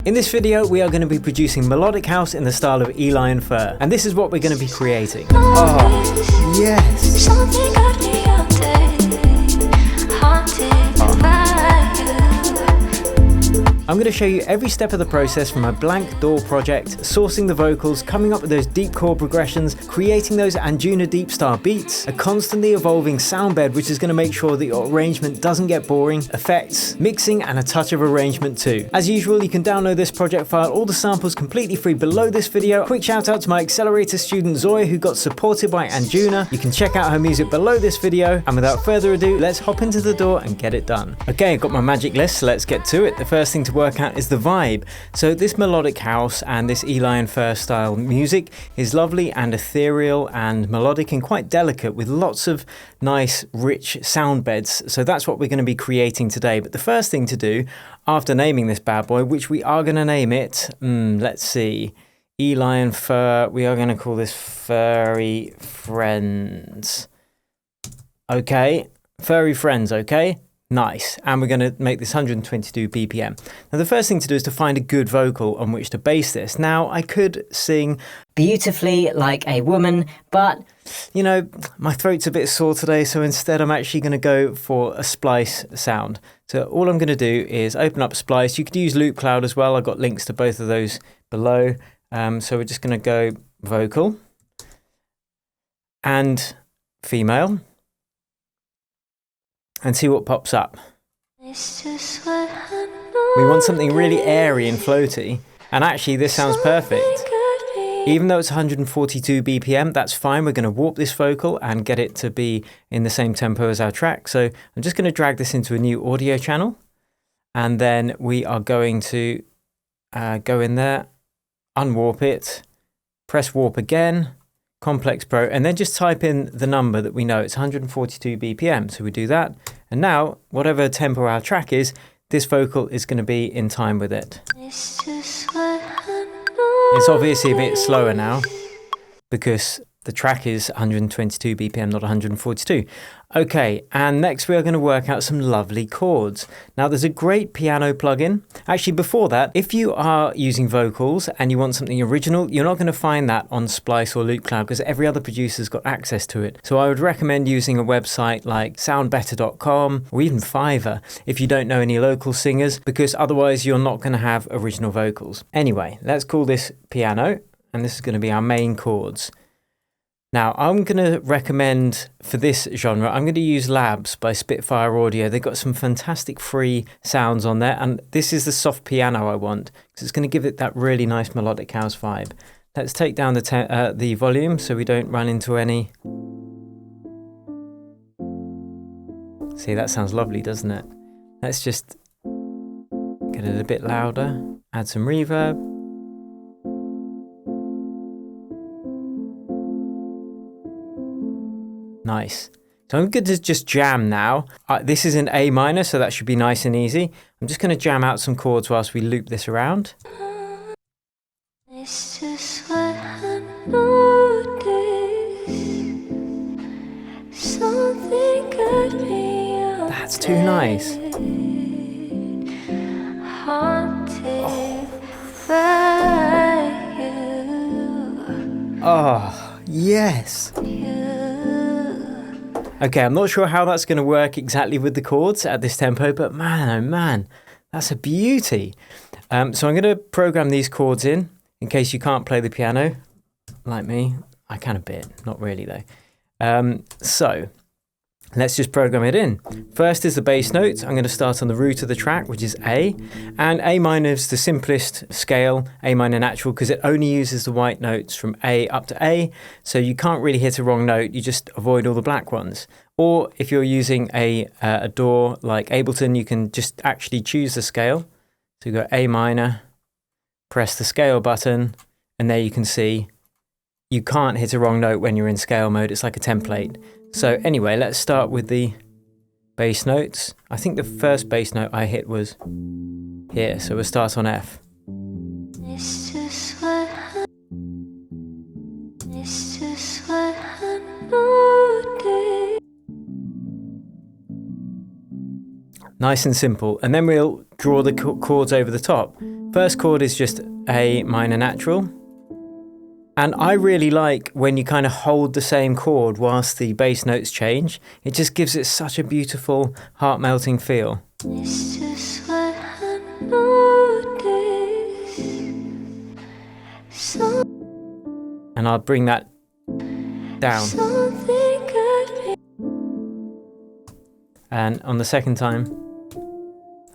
In this video, we are going to be producing melodic house in the style of Eli and Fur, and this is what we're going to be creating. Oh, yes! I'm going to show you every step of the process from my blank DAW project, sourcing the vocals, coming up with those deep chord progressions, creating those Anjuna deep style beats, a constantly evolving sound bed which is going to make sure that your arrangement doesn't get boring, effects, mixing and a touch of arrangement too. As usual, you can download this project file, all the samples completely free below this video. Quick shout out to my accelerator student Zoya who got supported by Anjuna. You can check out her music below this video, and without further ado, let's hop into the DAW and get it done. Okay, I've got my magic list, so let's get to it. The first thing to work out is the vibe. So this melodic house and this Eli and Fur style music is lovely and ethereal and melodic and quite delicate with lots of nice rich sound beds. So that's what we're going to be creating today. But the first thing to do after naming this bad boy, which we are going to name it, let's see, Eli and Fur, we are going to call this Furry Friends. Okay, Furry Friends, okay? Nice. And we're going to make this 122 BPM. Now the first thing to do is to find a good vocal on which to base this. Now I could sing beautifully like a woman, but you know, my throat's a bit sore today, so instead I'm actually going to go for a splice sound. So all I'm going to do is open up Splice. You could use Loop Cloud as well. I've got links to both of those below. So we're just going to go vocal and female and see what pops up. We want something really airy and floaty, and actually this sounds perfect. Even though it's 142 BPM, that's fine. We're going to warp this vocal and get it to be in the same tempo as our track. So I'm just going to drag this into a new audio channel, and then we are going to go in there, unwarp it, press warp again, Complex Pro, and then just type in the number that we know. It's 142 BPM, so we do that. And now, whatever tempo our track is, this vocal is going to be in time with it. It's obviously a bit slower now, because the track is 122 BPM, not 142. Okay, and next we are going to work out some lovely chords. Now there's a great piano plugin. Actually, before that, if you are using vocals and you want something original, you're not going to find that on Splice or Loop Cloud because every other producer's got access to it. So I would recommend using a website like soundbetter.com or even Fiverr if you don't know any local singers, because otherwise you're not going to have original vocals. Anyway, let's call this piano, and this is going to be our main chords. Now, I'm going to recommend for this genre, I'm going to use Labs by Spitfire Audio. They've got some fantastic free sounds on there, and this is the soft piano I want because it's going to give it that really nice melodic house vibe. Let's take down the volume so we don't run into any. See, that sounds lovely, doesn't it? Let's just get it a bit louder, add some reverb. Nice. So I'm going to just jam now. This is in A minor, so that should be nice and easy. I'm just going to jam out some chords whilst we loop this around. That's too nice. Oh, yes. Okay, I'm not sure how that's going to work exactly with the chords at this tempo, but man, oh man, that's a beauty. So I'm going to program these chords in case you can't play the piano, like me. I can a bit, not really though. So let's just program it in. First is the bass notes. I'm going to start on the root of the track, which is A, and A minor is the simplest scale, A minor natural, because it only uses the white notes from A up to A, so you can't really hit a wrong note, you just avoid all the black ones. Or if you're using a DAW like Ableton, you can just actually choose the scale. So you go A minor, press the scale button, and there you can see you can't hit a wrong note when you're in scale mode. It's like a template. So anyway, let's start with the bass notes. I think the first bass note I hit was here, so we'll start on F. Nice and simple. And then we'll draw the chords over the top. First chord is just A minor natural. And I really like when you kind of hold the same chord whilst the bass notes change. It just gives it such a beautiful, heart-melting feel. It's just what I noticed. And I'll bring that down. And on the second time,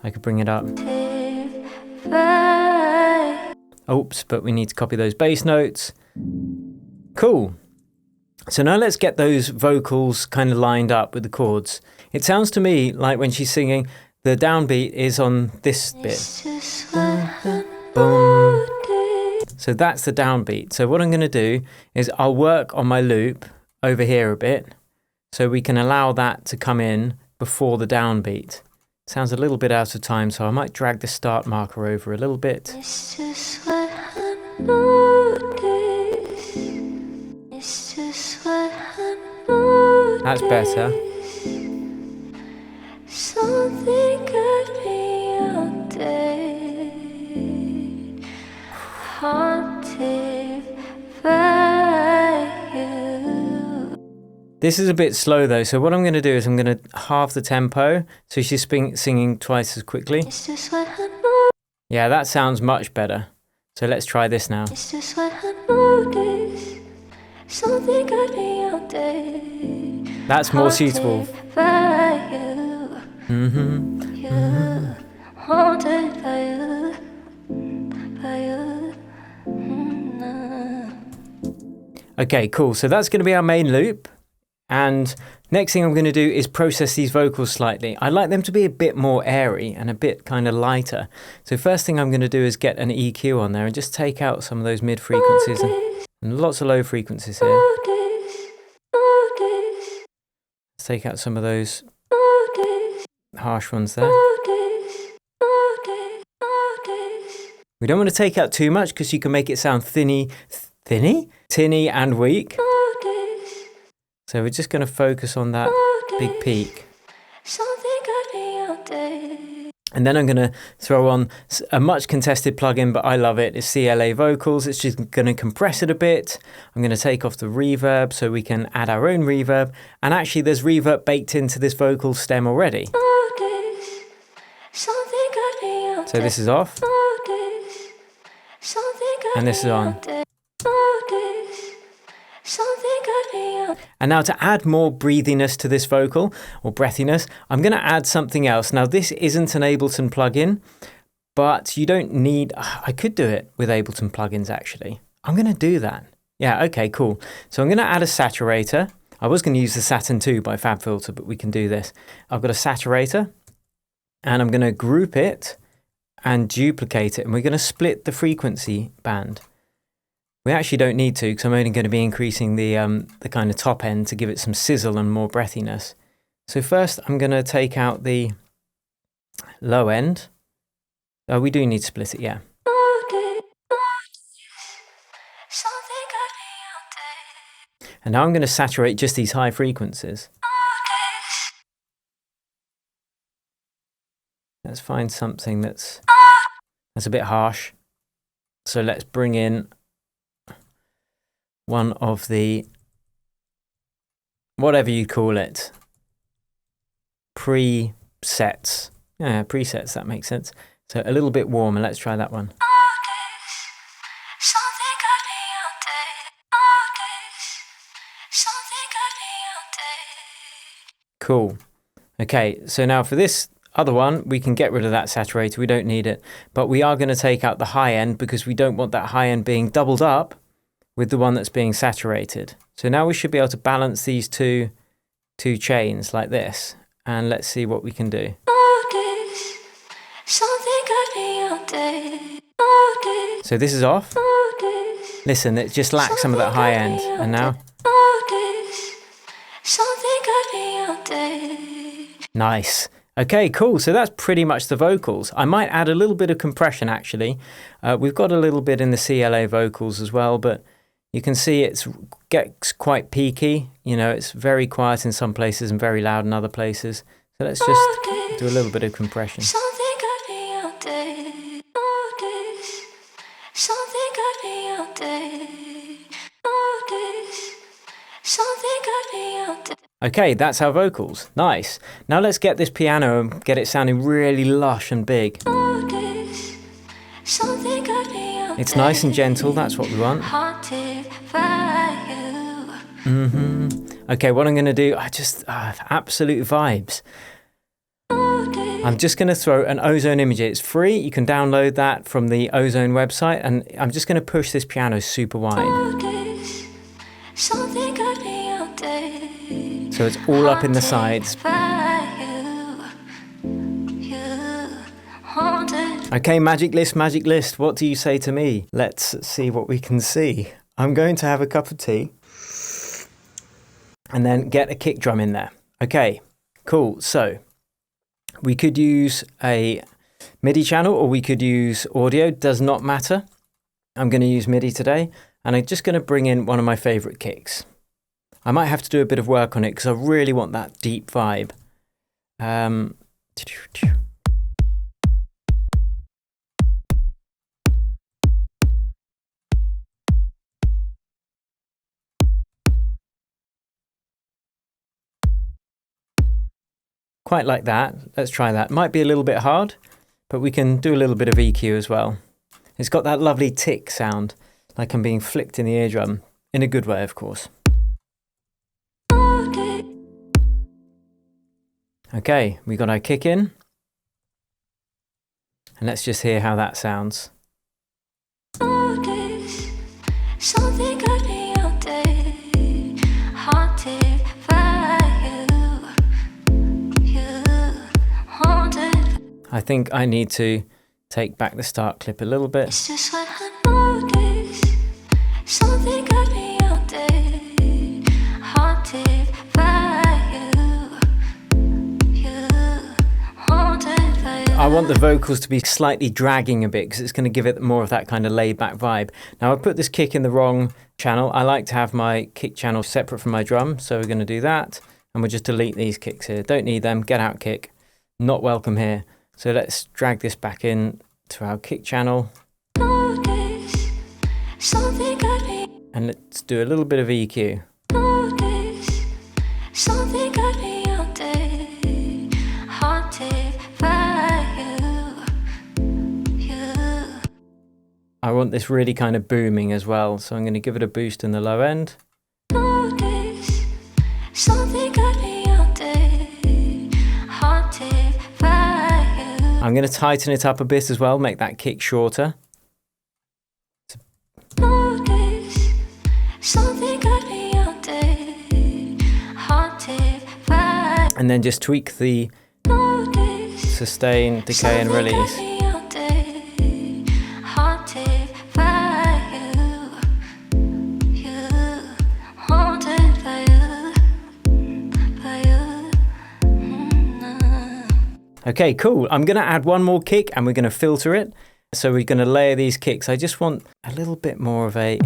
I could bring it up. Oops, but we need to copy those bass notes. Cool. So now let's get those vocals kind of lined up with the chords. It sounds to me like when she's singing, the downbeat is on this bit. Boom. So that's the downbeat. So what I'm going to do is I'll work on my loop over here a bit so we can allow that to come in before the downbeat. Sounds a little bit out of time, so I might drag the start marker over a little bit. It's just what I noticed. It's just what I noticed. That's better. Something got me out there, haunted by you. This is a bit slow though, so what I'm going to do is I'm going to halve the tempo, so she's singing twice as quickly. It's just what I know. Yeah, that sounds much better. So let's try this now. It's just what I noticed. Something got me out there. That's more suitable. Haunted by you. Okay, cool. So that's going to be our main loop. And next thing I'm going to do is process these vocals slightly. I like them to be a bit more airy and a bit kind of lighter. So first thing I'm going to do is get an EQ on there and just take out some of those mid frequencies and lots of low frequencies here. Let's take out some of those harsh ones there. We don't want to take out too much because you can make it sound tinny and weak. So we're just going to focus on that big peak. And then I'm going to throw on a much contested plugin, but I love it. It's CLA Vocals. It's just going to compress it a bit. I'm going to take off the reverb so we can add our own reverb. And actually there's reverb baked into this vocal stem already. So this is off. And this is on. And now to add more breathiness to this vocal, or breathiness, I'm going to add something else. Now this isn't an Ableton plugin, but you don't need, I could do it with Ableton plugins actually. I'm going to do that. Yeah, okay, cool. So I'm going to add a saturator. I was going to use the Saturn 2 by FabFilter, but we can do this. I've got a saturator and I'm going to group it and duplicate it, and we're going to split the frequency band. We actually don't need to, because I'm only going to be increasing the kind of top end to give it some sizzle and more breathiness. So first I'm going to take out the low end. Oh, we do need to split it, yeah. And now I'm going to saturate just these high frequencies. Let's find something that's a bit harsh. So let's bring in one of the, whatever you call it, presets. Yeah, presets, that makes sense. So a little bit warmer. Let's try that one. Cool. Okay, so now for this other one, we can get rid of that saturator. We don't need it. But we are going to take out the high end because we don't want that high end being doubled up with the one that's being saturated. So now we should be able to balance these two chains like this. And let's see what we can do. So this is off. Listen, it just lacks some of that high end. And now. Nice. Okay, cool. So that's pretty much the vocals. I might add a little bit of compression actually. We've got a little bit in the CLA vocals as well, but you can see it gets quite peaky. You know, it's very quiet in some places and very loud in other places. So let's just do a little bit of compression. Something got me out there. Notice. Something got me out there. Notice. Something got me out there. Okay, that's our vocals. Nice. Now let's get this piano and get it sounding really lush and big. Notice. Something got me out there. It's nice and gentle, that's what we want. Haunted by you. Okay, what I'm going to do, absolute vibes. I'm just going to throw an Ozone image. It's free. You can download that from the Ozone website, and I'm just going to push this piano super wide. Something got me out there. So it's all up in the sides. Okay, magic list, what do you say to me? Let's see what we can see. I'm going to have a cup of tea and then get a kick drum in there. Okay, cool. So we could use a MIDI channel or we could use audio, does not matter. I'm going to use MIDI today, and I'm just going to bring in one of my favorite kicks. I might have to do a bit of work on it because I really want that deep vibe. Quite like that. Let's try that. Might be a little bit hard, but we can do a little bit of EQ as well. It's got that lovely tick sound, like I'm being flicked in the eardrum, in a good way, of course. Okay, we got our kick in. And let's just hear how that sounds. Something got me out there, haunted by you, haunted. I think I need to take back the start clip a little bit. It's just what I noticed. Something got me out there, haunted by you, haunted by you. I want the vocals to be slightly dragging a bit because it's going to give it more of that kind of laid back vibe. Now I put this kick in the wrong channel. I like to have my kick channel separate from my drum, so we're going to do that, and we'll just delete these kicks here. Don't need them. Get out kick. Not welcome here. So let's drag this back in to our kick channel. Notice, something got me. And let's do a little bit of EQ. Notice, something got me out there, haunted by you. I want this really kind of booming as well, so I'm going to give it a boost in the low end. Notice, something got me out there, haunted by you. I'm going to tighten it up a bit as well, make that kick shorter. Notice, something got me out there, haunted by. And then just tweak the Notice, sustain, decay and release. something got me out there, haunted by you, haunted by you. Okay, cool. I'm going to add one more kick and we're going to filter it. So we're going to layer these kicks. I just want a little bit more of a...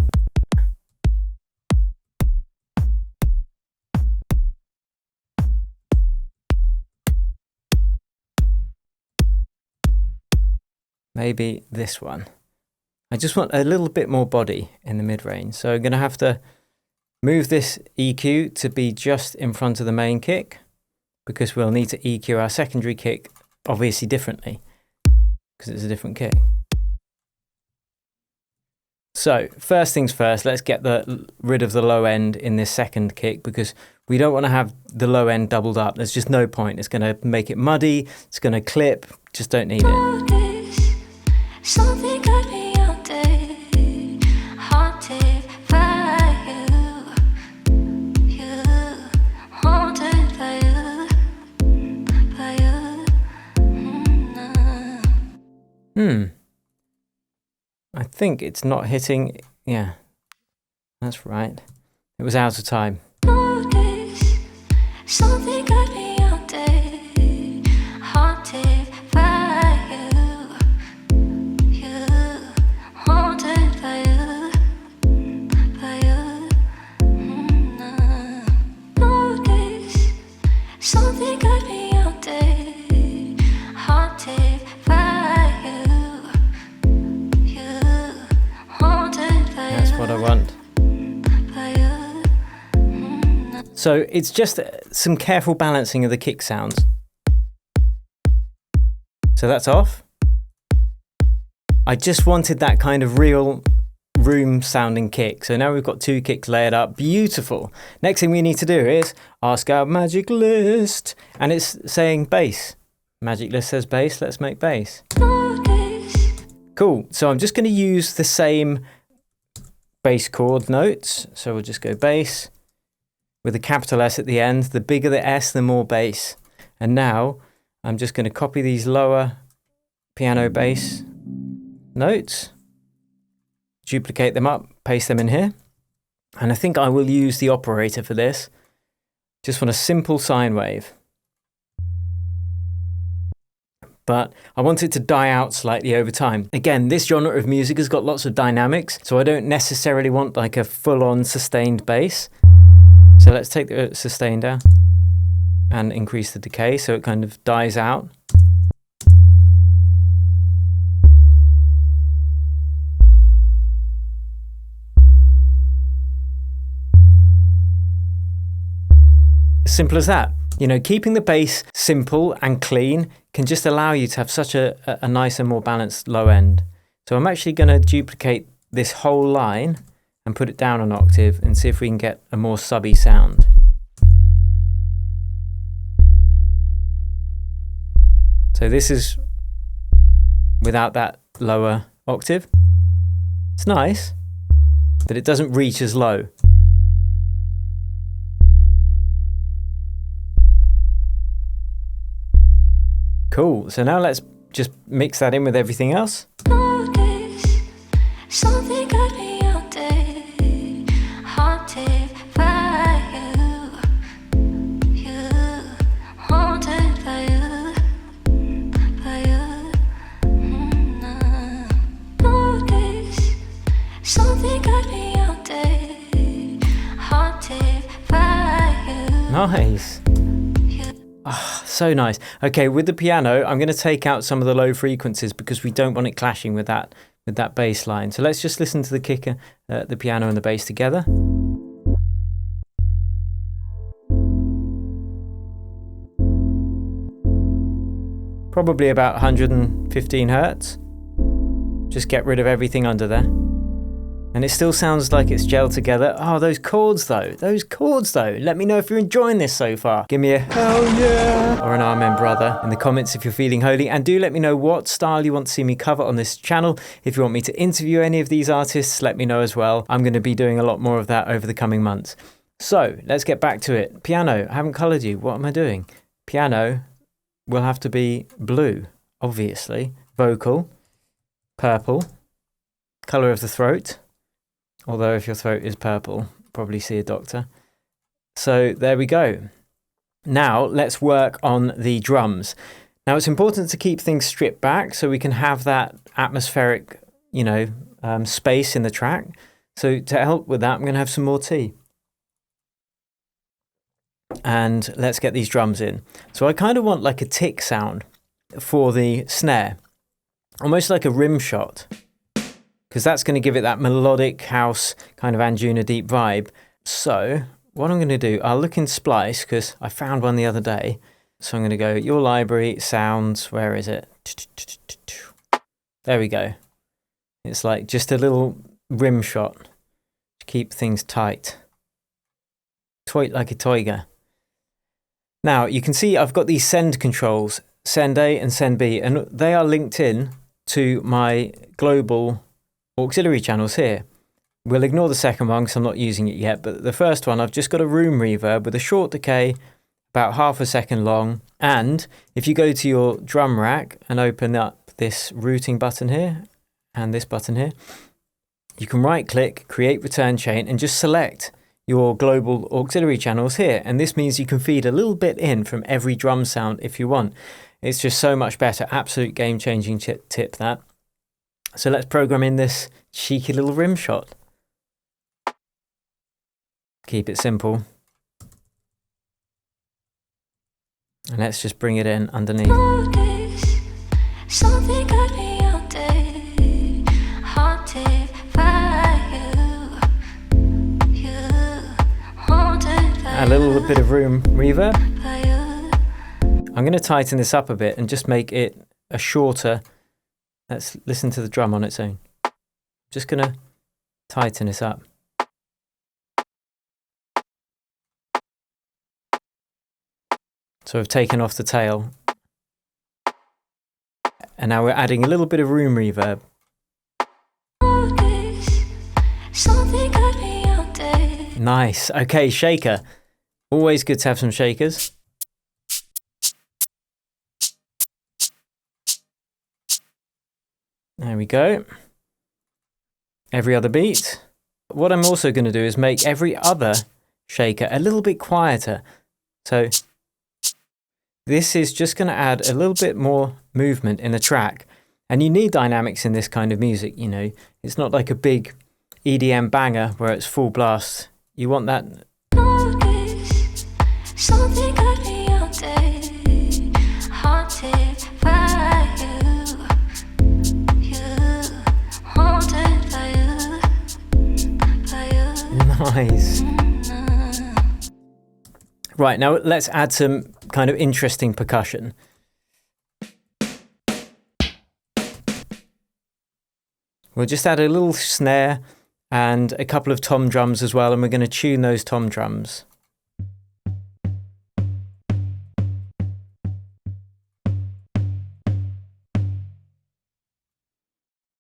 Maybe this one. I just want a little bit more body in the mid-range. So I'm going to have to move this EQ to be just in front of the main kick, because we'll need to EQ our secondary kick obviously differently because it's a different kick. So first things first, let's get rid of the low end in this second kick, because we don't want to have the low end doubled up. There's just no point. It's going to make it muddy. It's going to clip. Just don't need it. Notice, something got me out there, haunted by you, haunted by you. I think it's not hitting. Yeah, that's right. It was out of time. Notice, something got me out there, haunted by you, haunted by you. Notice, something got me out what I want. So it's just some careful balancing of the kick sounds. So that's off. I just wanted that kind of real room sounding kick. So now we've got 2 kicks layered up. Beautiful. Next thing we need to do is ask our magic list. And it's saying bass. Magic list says bass. Let's make bass. Cool. So I'm just going to use the same bass chord notes. So we'll just go bass with a capital S at the end. The bigger the S, the more bass. And now I'm just going to copy these lower piano bass notes, duplicate them up, paste them in here. And I think I will use the operator for this. Just want a simple sine wave. But I want it to die out slightly over time. Again, this genre of music has got lots of dynamics, so I don't necessarily want like a full-on sustained bass. So let's take the sustain down and increase the decay so it kind of dies out. Simple as that. You know, keeping the bass simple and clean can just allow you to have such a nicer, more balanced low end. So I'm actually going to duplicate this whole line and put it down an octave and see if we can get a more subby sound. So this is without that lower octave. It's nice, but it doesn't reach as low. Cool, so now let's just mix that in with everything else. Something got me out there, haunted by you, haunted by you. Notice, something got me out there, haunted by you. Nice. Oh, so nice. Okay, with the piano, I'm going to take out some of the low frequencies because we don't want it clashing with that bass line. So let's just listen to the kicker, the piano and the bass together. Probably about 115 hertz. Just get rid of everything under there. And it still sounds like it's gelled together. Oh, those chords though. Let me know if you're enjoying this so far. Give me a hell yeah or an amen brother in the comments if you're feeling holy. And do let me know what style you want to see me cover on this channel. If you want me to interview any of these artists, let me know as well. I'm going to be doing a lot more of that over the coming months. So let's get back to it. Piano, I haven't colored you. What am I doing? Piano will have to be blue, obviously. Vocal, purple, color of the throat. Although if your throat is purple, probably see a doctor. So there we go. Now let's work on the drums. Now it's important to keep things stripped back so we can have that atmospheric, space in the track. So to help with that, I'm going to have some more tea. And let's get these drums in. So I kind of want like a tick sound for the snare, almost like a rim shot, because that's going to give it that melodic house kind of Anjuna deep vibe. So what I'm going to do, I'll look in Splice because I found one the other day. So I'm going to go, your library, sounds, where is it? There we go. It's like just a little rim shot to keep things tight. Toy like a toiga. Now you can see I've got these send controls, send A and send B, and they are linked in to my global auxiliary channels here. We'll ignore the second one because I'm not using it yet, but the first one I've just got a room reverb with a short decay, about half a second long. And if you go to your drum rack and open up this routing button here and this button here, you can right click, create return chain, and just select your global auxiliary channels here. And this means you can feed a little bit in from every drum sound if you want. It's just so much better. Absolute game-changing tip that. So let's program in this cheeky little rim shot. Keep it simple. And let's just bring it in underneath. Notice, something got me out there, haunted by you. little bit of room reverb. I'm going to tighten this up a bit and just make it a shorter. Let's listen to the drum on its own. Just going to tighten this up. So I've taken off the tail. And now we're adding a little bit of room reverb. Nice. Okay, shaker. Always good to have some shakers. There we go. Every other beat. What I'm also going to do is make every other shaker a little bit quieter. So this is just going to add a little bit more movement in the track. And you need dynamics in this kind of music, you know. It's not like a big EDM banger where it's full blast. You want that. Nice. Right, now let's add some kind of interesting percussion. We'll just add a little snare and a couple of tom drums as well, and we're going to tune those tom drums.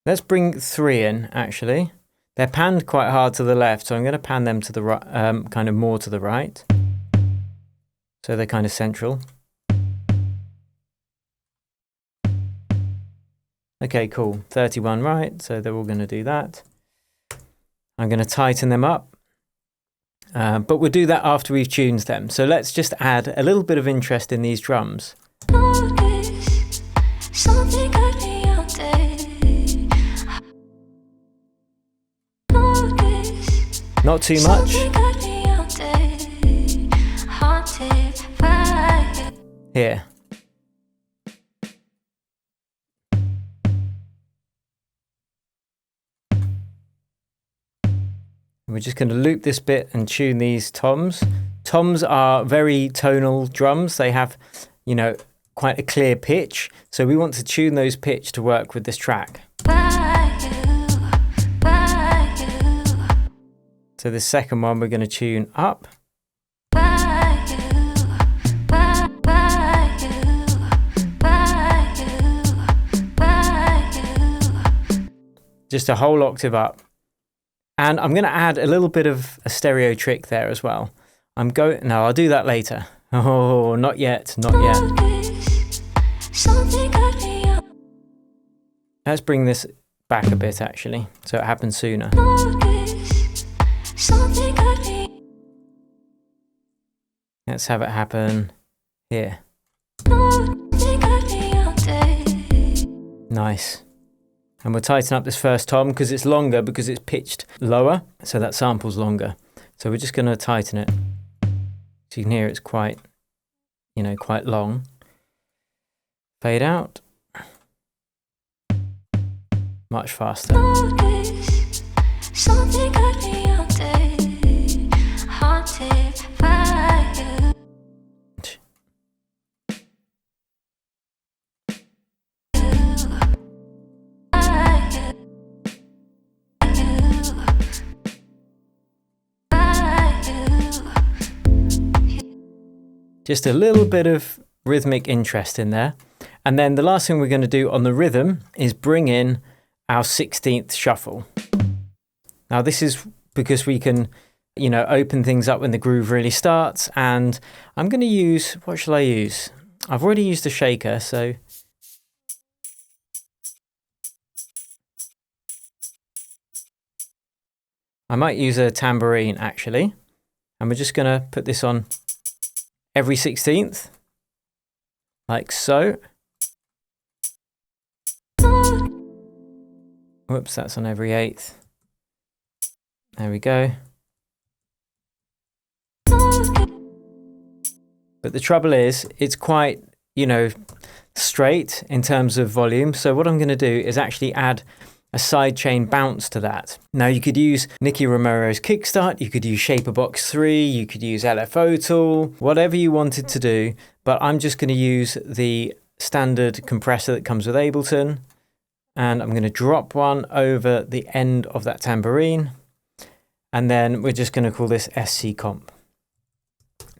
Let's bring 3 in, actually. They're panned quite hard to the left, so I'm going to pan them to the right, kind of more to the right. So they're kind of central. Okay, cool. 31 right, so they're all going to do that. I'm going to tighten them up, but we'll do that after we've tuned them. So let's just add a little bit of interest in these drums. Not too much. Here. We're just going to loop this bit and tune these toms. Toms are very tonal drums. They have, you know, quite a clear pitch. So we want to tune those pitch to work with this track. So the second one we're going to tune up. Just a whole octave up. And I'm going to add a little bit of a stereo trick there as well. No, I'll do that later. Oh, not yet, not yet. Let's bring this back a bit actually, so it happens sooner. Let's have it happen here. Nice. And we'll tighten up this first tom because it's longer, because it's pitched lower, so that sample's longer. So we're just going to tighten it. So you can hear it's quite, you know, quite long. Fade out. Much faster. Just a little bit of rhythmic interest in there. And then the last thing we're going to do on the rhythm is bring in our 16th shuffle. Now this is because we can, you know, open things up when the groove really starts. And I'm going to use, what shall I use? I've already used a shaker, so I might use a tambourine actually. And we're just going to put this on every 16th, like so. Whoops, that's on every 8th. There we go. But the trouble is, it's quite, you know, straight in terms of volume. So what I'm going to do is actually add a sidechain bounce to that. Now you could use Nicky Romero's Kickstart, you could use Shaperbox 3, you could use LFO Tool, whatever you wanted to do, but I'm just going to use the standard compressor that comes with Ableton, and I'm going to drop one over the end of that tambourine, and then we're just going to call this SC comp.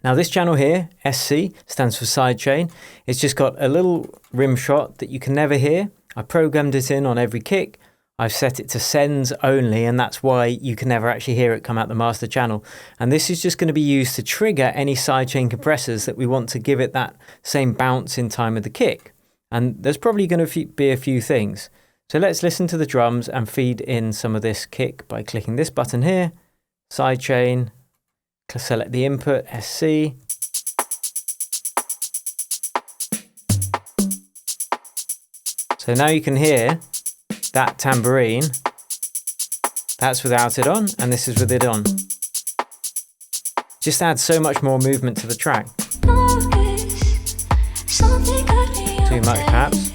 Now this channel here, SC, stands for sidechain. It's just got a little rim shot that you can never hear. I programmed it in on every kick. I've set it to sends only, and that's why you can never actually hear it come out the master channel. And this is just going to be used to trigger any sidechain compressors that we want to give it that same bounce in time of the kick. And there's probably going to be a few things. So let's listen to the drums and feed in some of this kick by clicking this button here, sidechain, select the input, SC. So now you can hear that tambourine, that's without it on, and this is with it on. Just adds so much more movement to the track. Too much perhaps.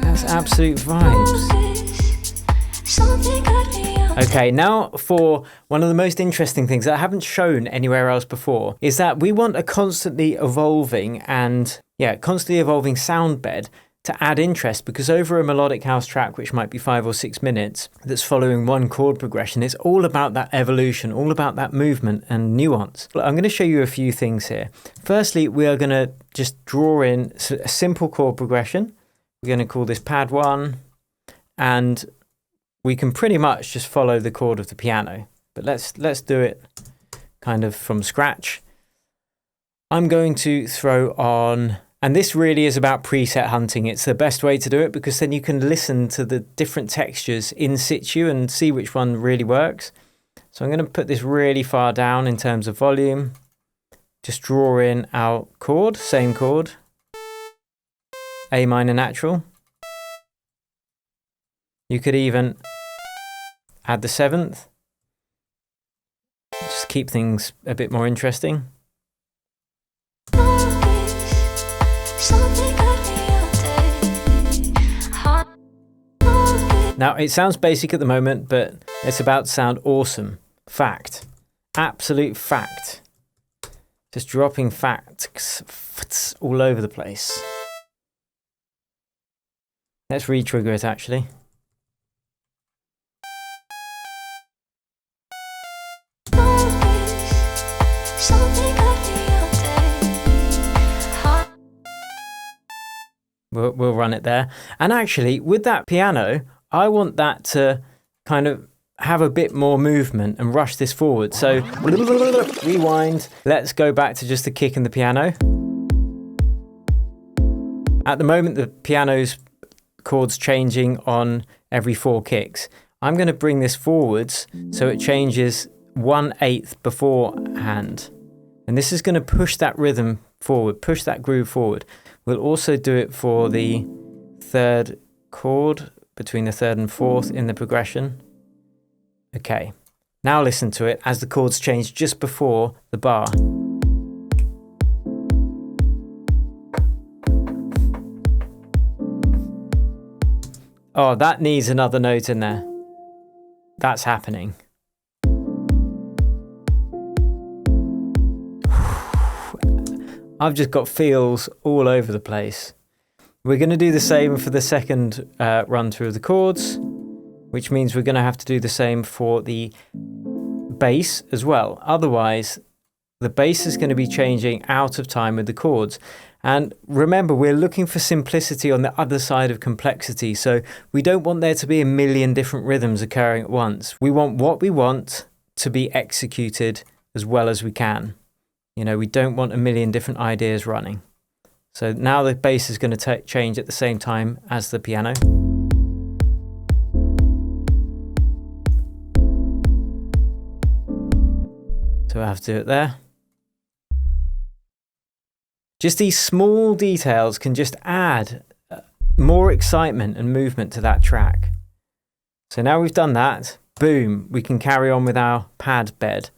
That's absolute vibes. Okay, now for one of the most interesting things that I haven't shown anywhere else before is that we want a constantly evolving sound bed to add interest, because over a melodic house track, which might be 5 or 6 minutes, that's following one chord progression, it's all about that evolution, all about that movement and nuance. I'm going to show you a few things here. Firstly, we are going to just draw in a simple chord progression. We're going to call this pad 1, and we can pretty much just follow the chord of the piano, but let's do it kind of from scratch. I'm going to throw on, and this really is about preset hunting. It's the best way to do it, because then you can listen to the different textures in situ and see which one really works. So I'm going to put this really far down in terms of volume. Just draw in our chord, same chord, A minor natural. You could even add the 7th, just keep things a bit more interesting. Now it sounds basic at the moment, but it's about to sound awesome. Fact. Absolute fact. Just dropping facts all over the place. Let's re-trigger it actually. We'll run it there. And actually, with that piano, I want that to kind of have a bit more movement and rush this forward. So, rewind. Let's go back to just the kick and the piano. At the moment, the piano's chords changing on every 4 kicks. I'm going to bring this forwards so it changes 1/8 beforehand. And this is going to push that rhythm forward, push that groove forward. We'll also do it for the 3rd chord, between the 3rd and 4th in the progression. Okay, now listen to it as the chords change just before the bar. Oh, that needs another note in there. That's happening. I've just got feels all over the place. We're going to do the same for the second run through of the chords, which means we're going to have to do the same for the bass as well. Otherwise, the bass is going to be changing out of time with the chords. And remember, we're looking for simplicity on the other side of complexity. So we don't want there to be a million different rhythms occurring at once. We want what we want to be executed as well as we can. You know, we don't want a million different ideas running. So now the bass is going to change at the same time as the piano. So I have to do it there. Just these small details can just add more excitement and movement to that track. So now we've done that, boom, we can carry on with our pad bed.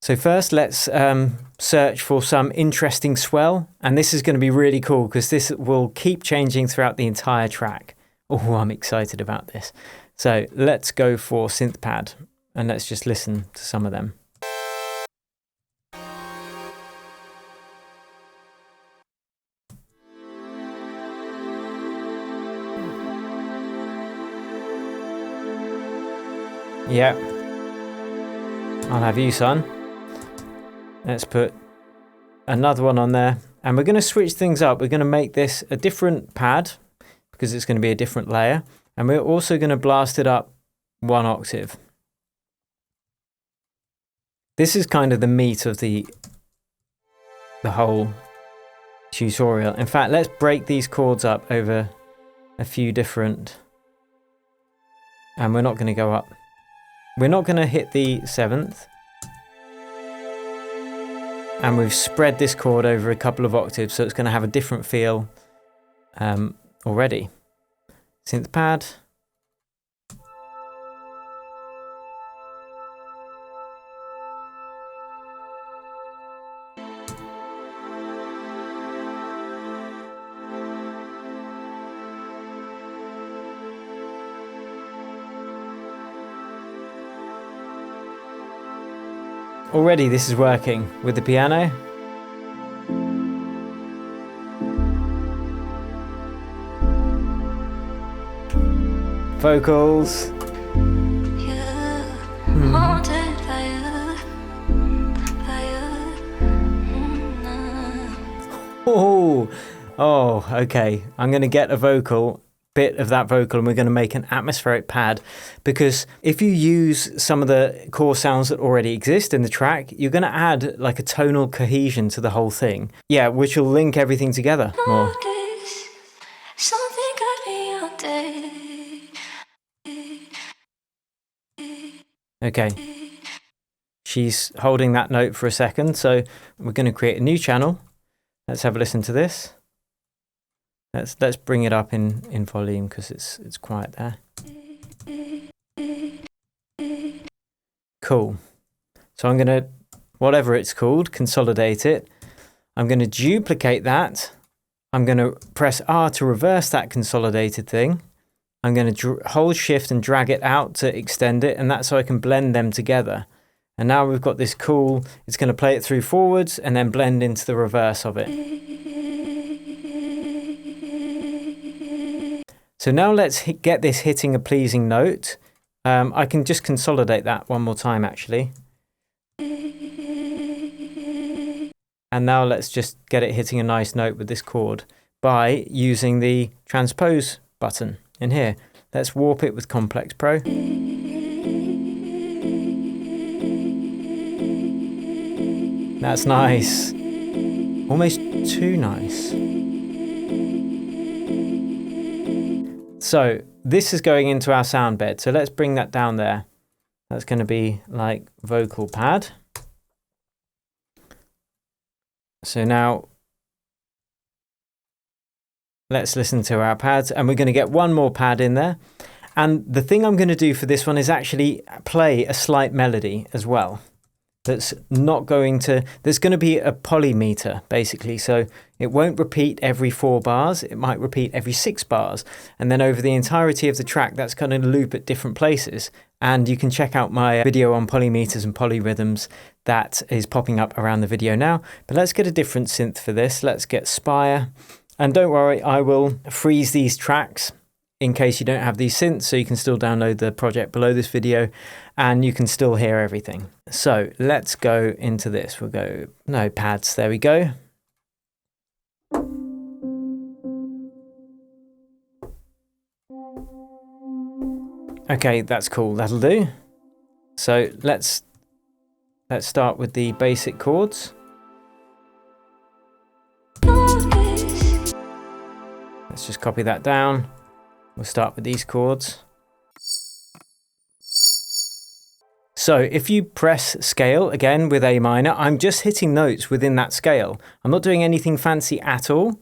So first, let's search for some interesting swell. And this is going to be really cool because this will keep changing throughout the entire track. Oh, I'm excited about this. So let's go for synth pad and let's just listen to some of them. Yeah, I'll have you, son. Let's put another one on there. And we're going to switch things up. We're going to make this a different pad because it's going to be a different layer. And we're also going to blast it up 1 octave. This is kind of the meat of the whole tutorial. In fact, let's break these chords up over a few different... And we're not going to go up. We're not going to hit the 7th. And we've spread this chord over a couple of octaves, so it's going to have a different feel already. Synth pad. Already this is working with the piano. Vocals. Oh, okay. I'm going to get a vocal bit of that vocal and we're going to make an atmospheric pad, because if you use some of the core sounds that already exist in the track, you're going to add like a tonal cohesion to the whole thing. Yeah, which will link everything together more. Okay. She's holding that note for a second, so we're going to create a new channel. Let's have a listen to this. Let's bring it up in volume because it's quiet there. Cool. So I'm going to, whatever it's called, consolidate it. I'm going to duplicate that. I'm going to press R to reverse that consolidated thing. I'm going to hold shift and drag it out to extend it, and that's so I can blend them together. And now we've got this cool, it's going to play it through forwards and then blend into the reverse of it. So now let's get this hitting a pleasing note. I can just consolidate that one more time actually. And now let's just get it hitting a nice note with this chord by using the transpose button in here. Let's warp it with Complex Pro. That's nice. Almost too nice. So this is going into our sound bed. So let's bring that down there. That's going to be like vocal pad. So now let's listen to our pads, and we're going to get one more pad in there. And the thing I'm going to do for this one is actually play a slight melody as well. That's not going to, there's going to be a polymeter basically. So it won't repeat every 4 bars. It might repeat every 6 bars. And then over the entirety of the track, that's going to loop at different places. And you can check out my video on polymeters and polyrhythms that is popping up around the video now. But let's get a different synth for this. Let's get Spire. And don't worry, I will freeze these tracks in case you don't have these synths, so you can still download the project below this video and you can still hear everything. So let's go into this. We'll go, no pads, there we go. Okay, that's cool, that'll do. So let's start with the basic chords. Let's just copy that down. We'll start with these chords. So if you press scale again with A minor, I'm just hitting notes within that scale. I'm not doing anything fancy at all.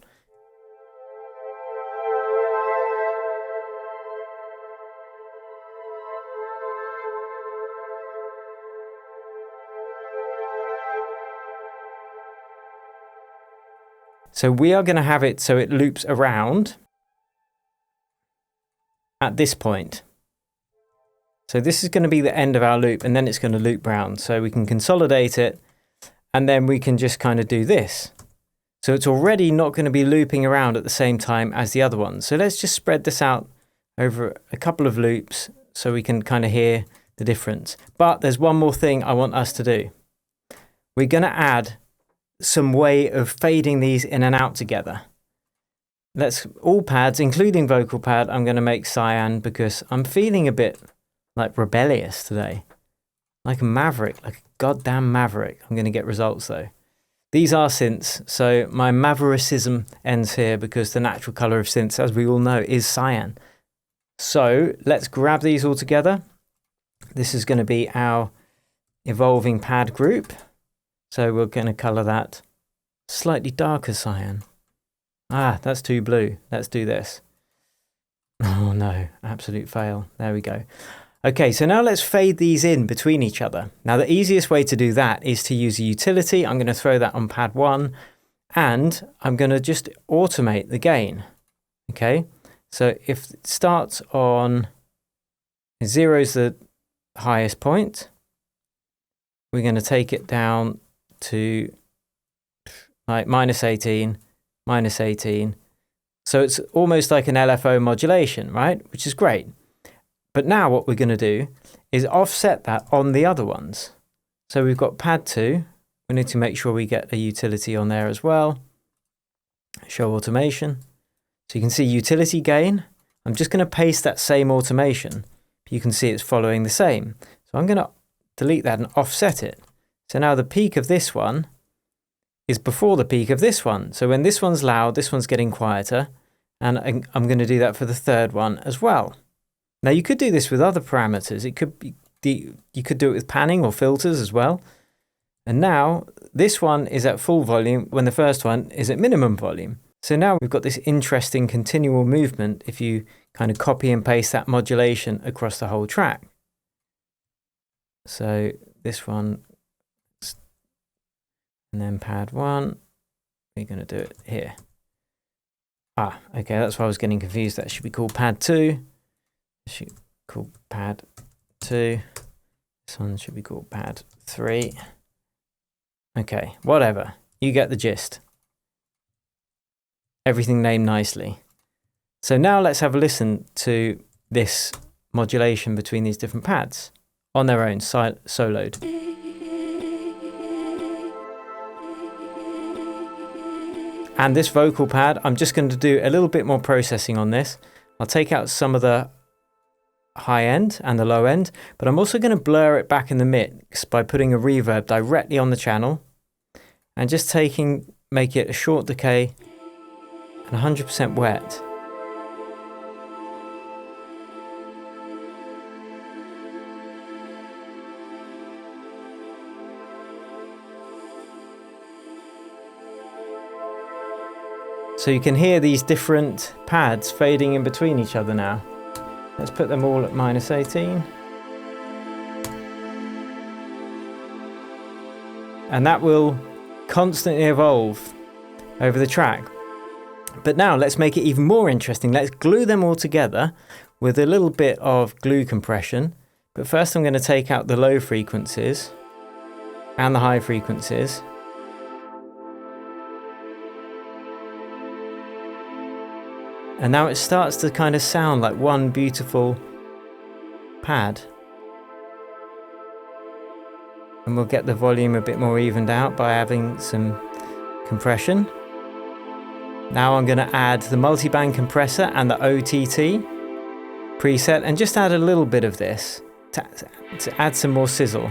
So we are going to have it so it loops around at this point. So this is going to be the end of our loop, and then it's going to loop round. So we can consolidate it, and then we can just kind of do this. So it's already not going to be looping around at the same time as the other ones. So let's just spread this out over a couple of loops so we can kind of hear the difference. But there's one more thing I want us to do. We're going to add some way of fading these in and out together. Let's all pads, including vocal pad, I'm going to make cyan because I'm feeling a bit like rebellious today. Like a maverick, like a goddamn maverick. I'm going to get results though. These are synths, so my mavericism ends here because the natural color of synths, as we all know, is cyan. So let's grab these all together. This is going to be our evolving pad group. So we're going to color that slightly darker cyan. Ah, that's too blue. Let's do this. Oh no, absolute fail. There we go. Okay, so now let's fade these in between each other. Now the easiest way to do that is to use a utility. I'm going to throw that on pad 1 and I'm going to just automate the gain. Okay, so if it starts on 0 is the highest point, we're going to take it down to like -18, -18. So it's almost like an LFO modulation, right? Which is great. But now what we're going to do is offset that on the other ones. So we've got pad 2. We need to make sure we get a utility on there as well. Show automation. So you can see utility gain. I'm just going to paste that same automation. You can see it's following the same. So I'm going to delete that and offset it. So now the peak of this one is before the peak of this one. So when this one's loud, this one's getting quieter. And I'm going to do that for the third one as well. Now you could do this with other parameters. It could be you could do it with panning or filters as well. And now this one is at full volume when the first one is at minimum volume. So now we've got this interesting continual movement if you kind of copy and paste that modulation across the whole track. So this one, and then pad 1, we're going to do it here. Ah, okay, that's why I was getting confused. That should be called pad 2. Should be called pad 2. This one should be called pad 3. Okay, whatever. You get the gist. Everything named nicely. So now let's have a listen to this modulation between these different pads on their own, soloed. And this vocal pad, I'm just going to do a little bit more processing on this. I'll take out some of the high end and the low end, but I'm also going to blur it back in the mix by putting a reverb directly on the channel and just make it a short decay and 100% wet. So you can hear these different pads fading in between each other now. Let's put them all at -18. And that will constantly evolve over the track. But now let's make it even more interesting. Let's glue them all together with a little bit of glue compression. But first I'm going to take out the low frequencies and the high frequencies. And now it starts to kind of sound like one beautiful pad. And we'll get the volume a bit more evened out by having some compression. Now I'm going to add the multiband compressor and the OTT preset and just add a little bit of this to add some more sizzle.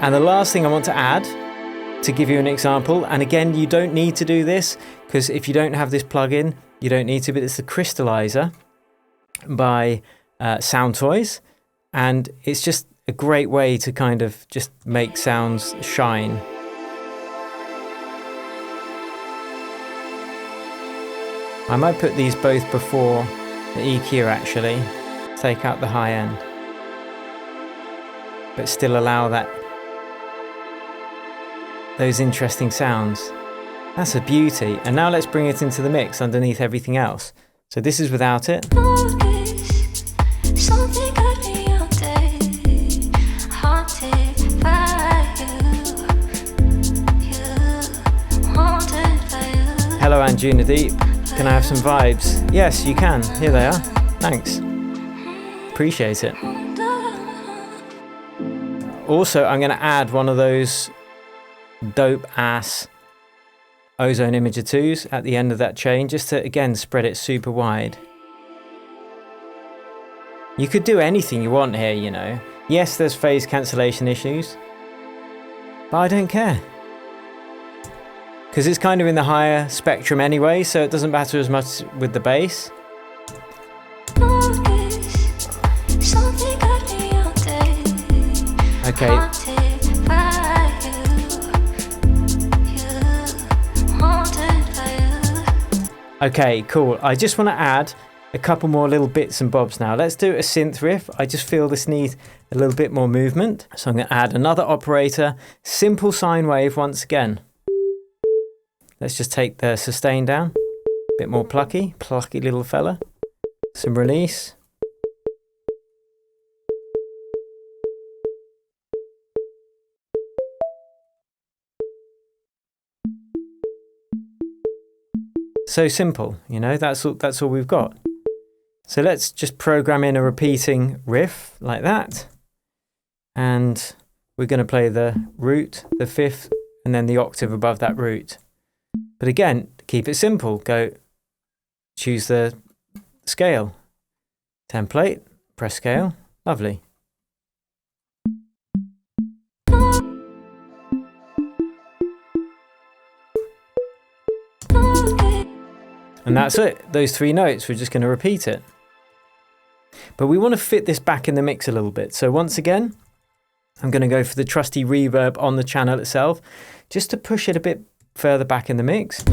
And the last thing I want to add, to give you an example, and again, you don't need to do this, because if you don't have this plugin, you don't need to, but it's the Crystallizer by Sound Toys. And it's just a great way to kind of just make sounds shine. I might put these both before the EQ actually, take out the high end. but still allow those interesting sounds. That's a beauty. And now let's bring it into the mix underneath everything else. So this is without it. Hello Anjuna Deep, can I have some vibes? Yes, you can. Here they are. Thanks. Appreciate it. Also, I'm going to add one of those dope ass Ozone Imager 2s at the end of that chain, just to again spread it super wide. You could do anything you want here, you know. Yes, there's phase cancellation issues, but I don't care. Because it's kind of in the higher spectrum anyway, so it doesn't matter as much with the bass. Okay. Okay, cool. I just want to add a couple more little bits and bobs now. Let's do a synth riff. I just feel this needs a little bit more movement. So I'm going to add another operator, simple sine wave once again. Let's just take the sustain down, a bit more plucky little fella, some release. So simple, you know, that's all we've got. So let's just program in a repeating riff like that. And we're going to play the root, the fifth, and then the octave above that root. But again, keep it simple. Go choose the scale. Template, press scale. Lovely. And that's it. Those three notes, we're just going to repeat it. But we want to fit this back in the mix a little bit. So once again, I'm going to go for the trusty reverb on the channel itself, just to push it a bit further back in the mix.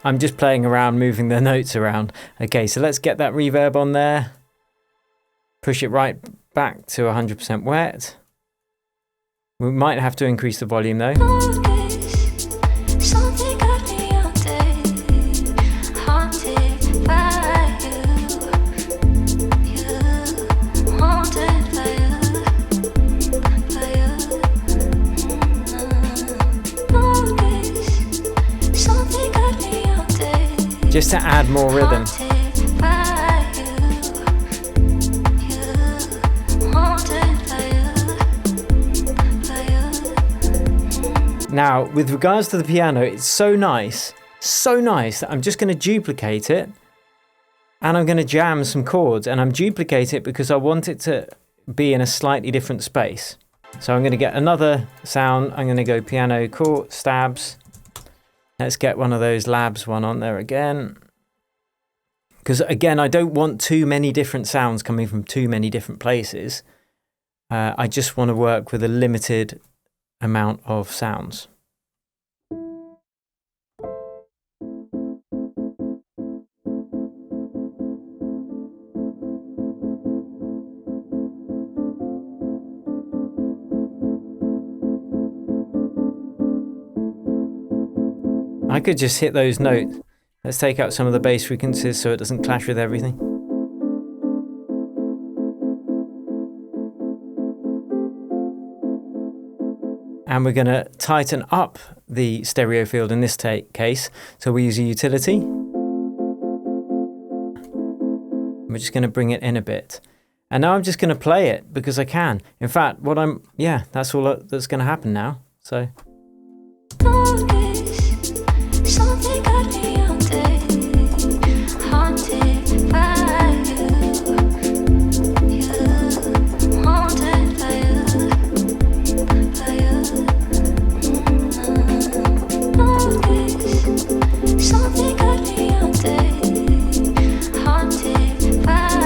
I'm just playing around, moving the notes around. Okay, so let's get that reverb on there. Push it right back to 100% wet. We might have to increase the volume though. Just to add more rhythm. Now, with regards to the piano, it's so nice that I'm just going to duplicate it and I'm going to jam some chords, and I'm duplicating it because I want it to be in a slightly different space. So I'm going to get another sound. I'm going to go piano chord stabs. Let's get one of those labs one on there again. Because again, I don't want too many different sounds coming from too many different places. I just want to work with a limited amount of sounds. I could just hit those notes. Let's take out some of the bass frequencies so it doesn't clash with everything. And we're going to tighten up the stereo field in this case. So we use a utility. We're just going to bring it in a bit. And now I'm just going to play it because I can. In fact, that's all that's going to happen now. So. Something got me out there, haunted by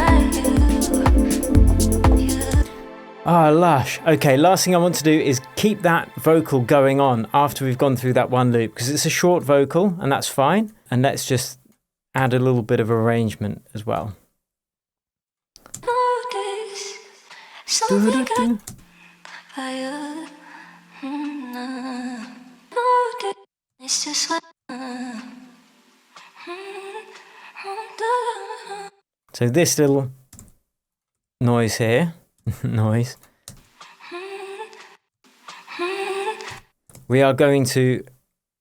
Lush. Okay, last thing I want to do is keep that vocal going on after we've gone through that one loop, because it's a short vocal and that's fine. And let's just add a little bit of arrangement as well. So this little noise here, noise, we are going to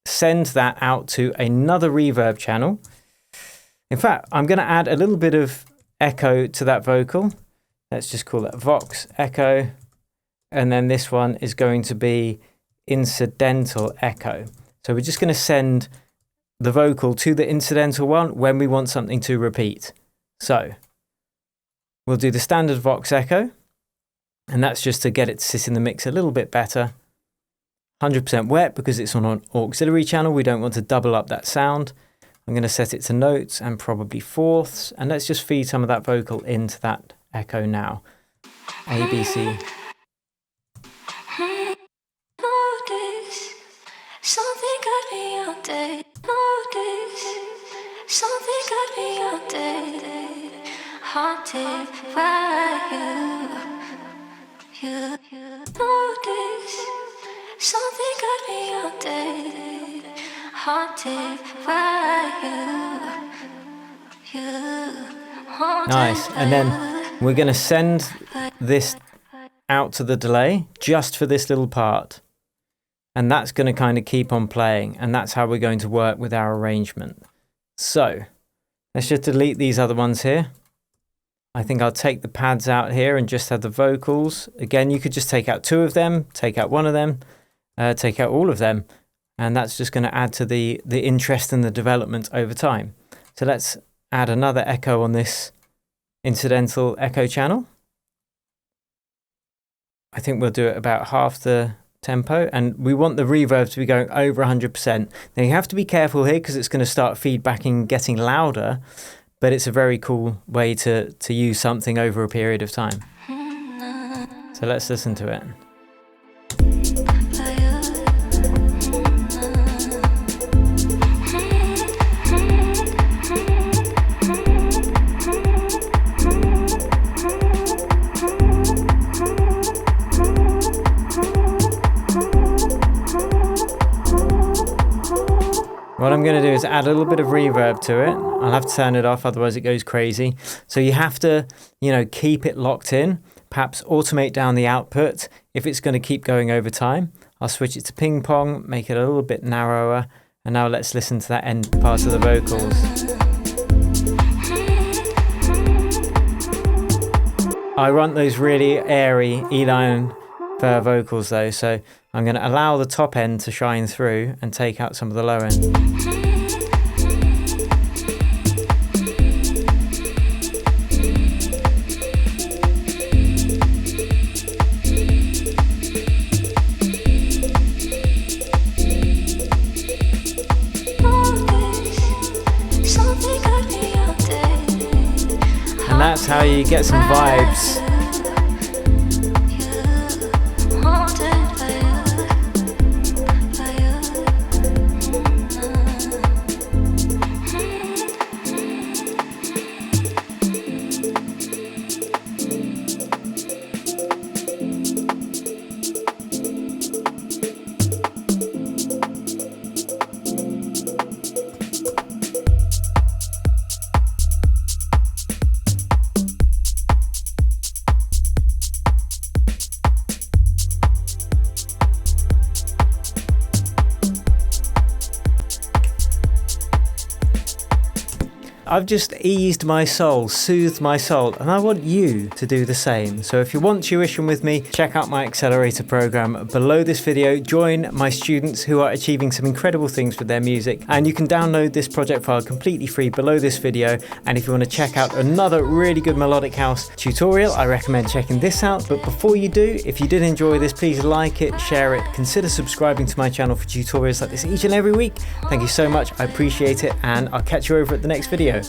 send that out to another reverb channel. In fact, I'm going to add a little bit of echo to that vocal. Let's just call that Vox echo. And then this one is going to be incidental echo. So we're just going to send the vocal to the incidental one when we want something to repeat. So we'll do the standard Vox echo, and that's just to get it to sit in the mix a little bit better. 100% wet because it's on an auxiliary channel. We don't want to double up that sound. I'm going to set it to notes and probably fourths, and let's just feed some of that vocal into that echo now. A, B, C. Something got me out there. Notice something got me out there. Haunted by you. Notice something got me out there. Haunted by you. Nice. And then we're going to send this out to the delay just for this little part. And that's going to kind of keep on playing. And that's how we're going to work with our arrangement. So let's just delete these other ones here. I think I'll take the pads out here and just have the vocals. Again, you could just take out 2 of them, take out 1 of them, take out all of them. And that's just going to add to the interest and the development over time. So let's add another echo on this incidental echo channel. I think we'll do it about half the tempo, and we want the reverb to be going over 100%. Now you have to be careful here because it's going to start feedbacking, getting louder, but it's a very cool way to use something over a period of time. So let's listen to it. What I'm going to do is add a little bit of reverb to it. I'll have to turn it off, otherwise it goes crazy. So you have to, keep it locked in, perhaps automate down the output if it's going to keep going over time. I'll switch it to ping pong, make it a little bit narrower. And now let's listen to that end part of the vocals. I want those really airy Eli Fur vocals though, so I'm going to allow the top end to shine through and take out some of the low end. And that's how you get some vibes. I've just eased my soul, soothed my soul, and I want you to do the same. So if you want tuition with me, check out my accelerator program below this video. Join my students who are achieving some incredible things with their music, and you can download this project file completely free below this video. And if you want to check out another really good Melodic House tutorial, I recommend checking this out. But before you do, if you did enjoy this, please like it, share it, consider subscribing to my channel for tutorials like this each and every week. Thank you so much, I appreciate it, and I'll catch you over at the next video.